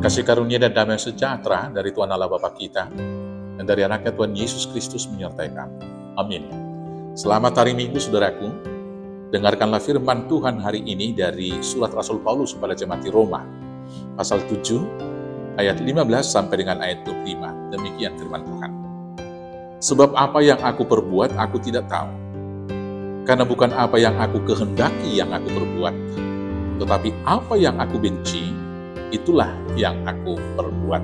Kasih karunia dan damai sejahtera dari Tuhan Allah Bapa kita dan dari anaknya Tuhan Yesus Kristus menyertai kami. Amin. Selamat hari Minggu, saudaraku. Dengarkanlah firman Tuhan hari ini dari surat Rasul Paulus kepada jemaat di Roma, pasal 7, ayat 15 sampai dengan ayat 25. Demikian firman Tuhan. Sebab apa yang aku perbuat, aku tidak tahu. Karena bukan apa yang aku kehendaki yang aku perbuat, tetapi apa yang aku benci, itulah yang aku perbuat.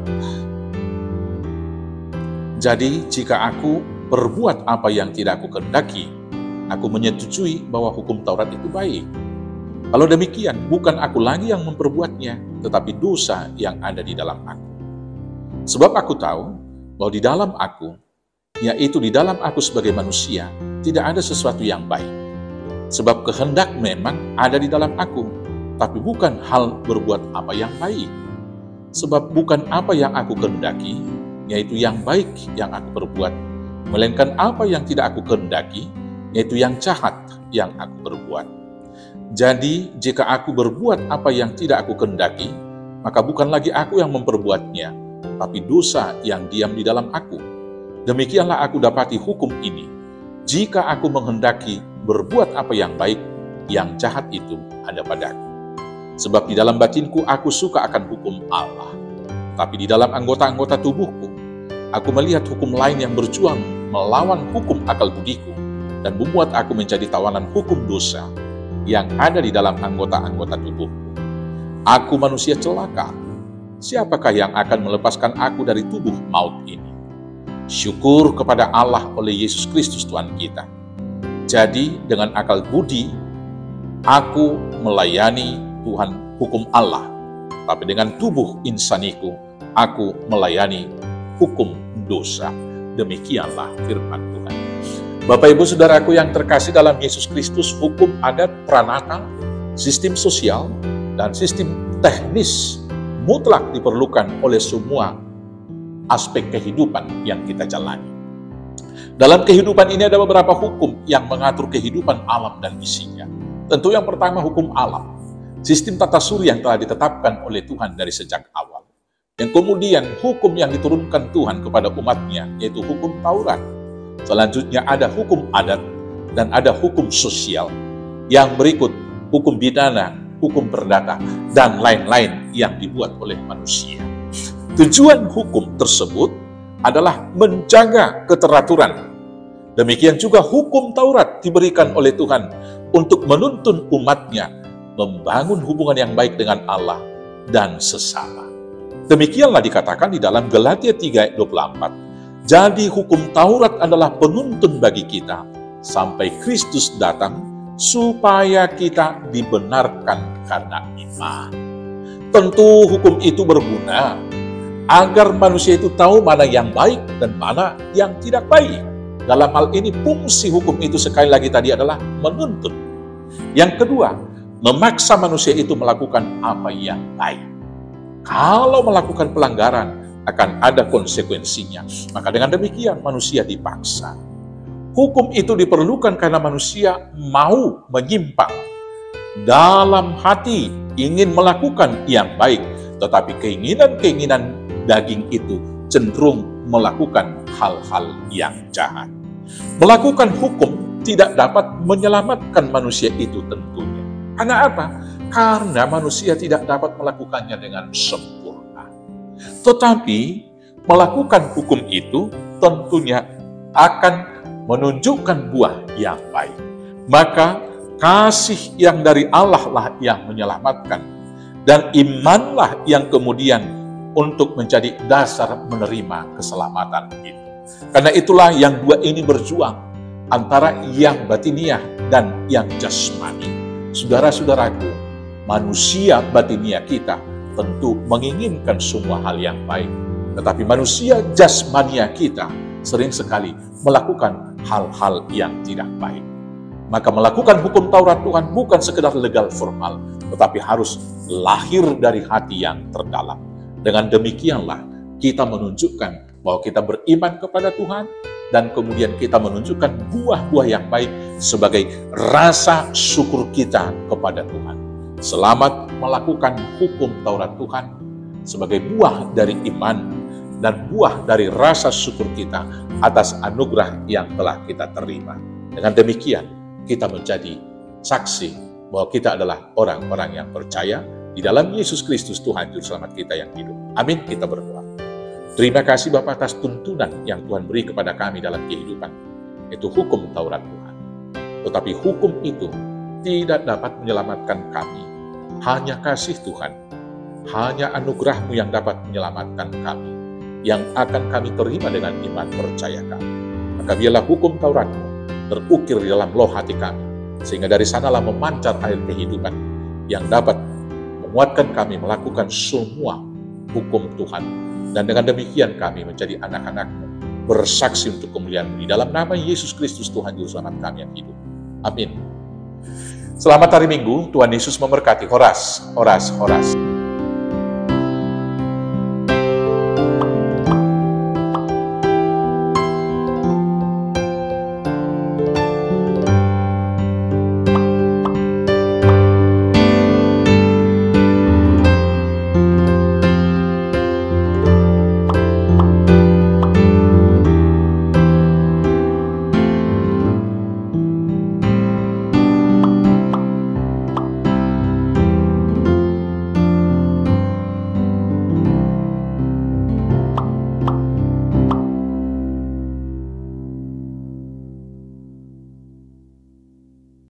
Jadi, jika aku berbuat apa yang tidak aku kehendaki, aku menyetujui bahwa hukum Taurat itu baik. Kalau demikian, bukan aku lagi yang memperbuatnya, tetapi dosa yang ada di dalam aku. Sebab aku tahu bahwa di dalam aku, yaitu di dalam aku sebagai manusia, tidak ada sesuatu yang baik. Sebab kehendak memang ada di dalam aku, tapi bukan hal berbuat apa yang baik. Sebab bukan apa yang aku kehendaki, yaitu yang baik yang aku perbuat, melainkan apa yang tidak aku kehendaki, yaitu yang jahat yang aku perbuat. Jadi, jika aku berbuat apa yang tidak aku kehendaki, maka bukan lagi aku yang memperbuatnya, tapi dosa yang diam di dalam aku. Demikianlah aku dapati hukum ini. Jika aku menghendaki berbuat apa yang baik, yang jahat itu ada padaku. Sebab di dalam batinku aku suka akan hukum Allah. Tapi di dalam anggota-anggota tubuhku, aku melihat hukum lain yang berjuang melawan hukum akal budiku dan membuat aku menjadi tawanan hukum dosa yang ada di dalam anggota-anggota tubuhku. Aku manusia celaka. Siapakah yang akan melepaskan aku dari tubuh maut ini? Syukur kepada Allah oleh Yesus Kristus Tuhan kita. Jadi dengan akal budi, aku melayani Tuhan hukum Allah. Tapi dengan tubuh insaniku, aku melayani hukum dosa. Demikianlah firman Tuhan. Bapak Ibu Saudaraku yang terkasih dalam Yesus Kristus, hukum adat pranata, sistem sosial, dan sistem teknis mutlak diperlukan oleh semua aspek kehidupan yang kita jalani. Dalam kehidupan ini ada beberapa hukum yang mengatur kehidupan alam dan isinya. Tentu yang pertama hukum alam, sistem tata surya yang telah ditetapkan oleh Tuhan dari sejak awal. Yang kemudian hukum yang diturunkan Tuhan kepada umatnya, yaitu hukum Taurat. Selanjutnya ada hukum adat dan ada hukum sosial. Yang berikut hukum pidana, hukum perdata, dan lain-lain yang dibuat oleh manusia. Tujuan hukum tersebut adalah menjaga keteraturan. Demikian juga hukum Taurat diberikan oleh Tuhan untuk menuntun umatnya membangun hubungan yang baik dengan Allah dan sesama. Demikianlah dikatakan di dalam Galatia 3 ayat 24. Jadi hukum Taurat adalah penuntun bagi kita sampai Kristus datang supaya kita dibenarkan karena iman. Tentu hukum itu berguna agar manusia itu tahu mana yang baik dan mana yang tidak baik. Dalam hal ini fungsi hukum itu sekali lagi tadi adalah menuntun. Yang kedua, memaksa manusia itu melakukan apa yang baik. Kalau melakukan pelanggaran akan ada konsekuensinya. Maka dengan demikian manusia dipaksa. Hukum itu diperlukan karena manusia mau menyimpang. Dalam hati ingin melakukan yang baik, tetapi keinginan-keinginan daging itu cenderung melakukan hal-hal yang jahat. Melakukan hukum tidak dapat menyelamatkan manusia itu tentunya. Karena apa? Karena manusia tidak dapat melakukannya dengan sempurna. Tetapi melakukan hukum itu tentunya akan menunjukkan buah yang baik. Maka kasih yang dari Allah lah yang menyelamatkan. Dan imanlah yang kemudian untuk menjadi dasar menerima keselamatan itu. Karena itulah yang dua ini berjuang antara yang batiniah dan yang jasmani. Saudara-saudaraku, manusia batiniah kita tentu menginginkan semua hal yang baik. Tetapi manusia jasmania kita sering sekali melakukan hal-hal yang tidak baik. Maka melakukan hukum Taurat Tuhan bukan sekedar legal formal, tetapi harus lahir dari hati yang terdalam. Dengan demikianlah kita menunjukkan bahwa kita beriman kepada Tuhan dan kemudian kita menunjukkan buah-buah yang baik sebagai rasa syukur kita kepada Tuhan. Selamat melakukan hukum Taurat Tuhan sebagai buah dari iman dan buah dari rasa syukur kita atas anugerah yang telah kita terima. Dengan demikian, kita menjadi saksi bahwa kita adalah orang-orang yang percaya di dalam Yesus Kristus Tuhan Juru Selamat kita yang hidup. Amin, kita berdoa. Terima kasih Bapa atas tuntunan yang Tuhan beri kepada kami dalam kehidupan. Itu hukum Taurat Tuhan. Tetapi hukum itu tidak dapat menyelamatkan kami. Hanya kasih Tuhan, hanya anugerah-Mu yang dapat menyelamatkan kami, yang akan kami terima dengan iman percaya kami. Maka biarlah hukum Taurat-Mu terukir di dalam loh hati kami, sehingga dari sanalah memancar air kehidupan yang dapat menguatkan kami melakukan semua hukum Tuhan. Dan dengan demikian kami menjadi anak-anak-Mu, bersaksi untuk kemuliaan-Mu di dalam nama Yesus Kristus Tuhan Juru Selamat kami yang hidup. Amin. Selamat hari Minggu, Tuhan Yesus memberkati. Horas, horas, horas.